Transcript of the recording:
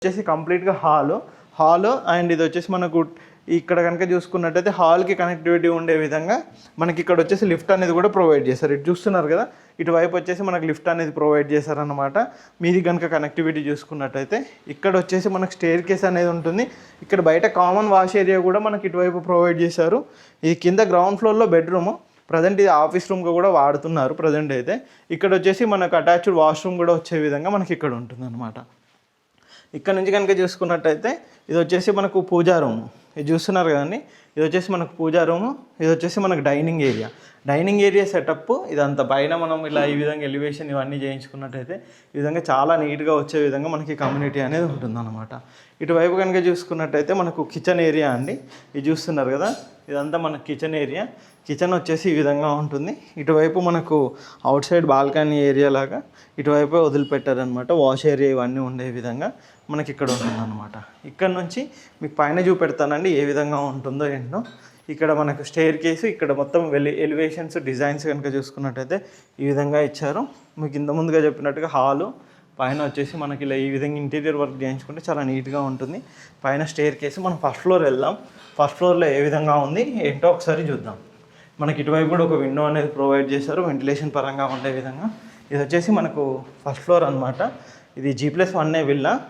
వచ్చేసి కంప్లీట్గా hall and ఇది వచ్చేసి మనకు ఇక్కడ కనుక చూసుకున్నట్టయితే హాల్కి కనెక్టివిటీ ఉండే విధంగా మనకి ఇక్కడ వచ్చేసి లిఫ్ట్ అనేది కూడా ప్రొవైడ్ చేస్తారు. ఇటు చూస్తున్నారు కదా, ఇటువైపు వచ్చేసి మనకు లిఫ్ట్ అనేది ప్రొవైడ్ చేశారనమాట. మీది కనుక కనెక్టివిటీ చూసుకున్నట్టయితే ఇక్కడ వచ్చేసి మనకు స్టేర్ కేస్ అనేది ఉంటుంది. ఇక్కడ బయట కామన్ వాష్ ఏరియా కూడా మనకి ఇటువైపు ప్రొవైడ్ చేశారు. ఇది కింద గ్రౌండ్ ఫ్లోర్లో బెడ్రూమ్, ప్రజెంట్ ఇది ఆఫీస్ రూమ్గా కూడా వాడుతున్నారు ప్రజెంట్ అయితే. ఇక్కడ వచ్చేసి మనకు అటాచ్డ్ వాష్రూమ్ కూడా వచ్చే విధంగా మనకి ఇక్కడ ఉంటుంది అనమాట. ఇక్కడ నుంచి కనుక చూసుకున్నట్టయితే ఇది వచ్చేసి మనకు పూజా రూమ్, ఇది చూస్తున్నారు కదండి, ఇది వచ్చేసి మనకు పూజా రూము, ఇది వచ్చేసి మనకు డైనింగ్ ఏరియా సెటప్. ఇదంతా పైన మనం ఇలా ఈ విధంగా ఎలివేషన్ ఇవన్నీ చేయించుకున్నట్టయితే ఈ విధంగా చాలా నీట్గా వచ్చే విధంగా మనకి కమ్యూనిటీ అనేది ఉంటుందన్నమాట. ఇటువైపు కనుక చూసుకున్నట్టయితే మనకు కిచెన్ ఏరియా అండి, ఇది చూస్తున్నారు కదా, ఇదంతా మనకు కిచెన్ ఏరియా. కిచెన్ వచ్చేసి ఈ విధంగా ఉంటుంది. ఇటువైపు మనకు అవుట్ సైడ్ బాల్కనీ ఏరియా లాగా ఇటువైపు వదిలిపెట్టారనమాట. వాష్ ఏరియా ఇవన్నీ ఉండే విధంగా మనకి ఇక్కడ ఉంటుందన్నమాట. ఇక్కడ నుంచి మీకు పైన చూపెడతానండి ఏ విధంగా ఉంటుందో ఏంటో. ఇక్కడ మనకు స్టేర్ కేసు, ఇక్కడ మొత్తం ఎలివేషన్స్ డిజైన్స్ కనుక చూసుకున్నట్టయితే ఈ విధంగా ఇచ్చారు. మీకు ఇంత ముందుగా చెప్పినట్టుగా హాలు పైన వచ్చేసి మనకి ఇలా ఈ విధంగా ఇంటీరియర్ వర్క్ చేయించుకుంటే చాలా నీట్గా ఉంటుంది. పైన స్టేర్ కేసు. మనం ఫస్ట్ ఫ్లోర్ వెళ్దాం. ఫస్ట్ ఫ్లోర్లో ఏ విధంగా ఉంది ఏంటో ఒకసారి చూద్దాం. మనకి ఇటువైపు కూడా ఒక విండో అనేది ప్రొవైడ్ చేశారు వెంటిలేషన్ పరంగా ఉండే విధంగా. ఇది వచ్చేసి మనకు ఫస్ట్ ఫ్లోర్ అనమాట. ఇది G+1 విల్లా.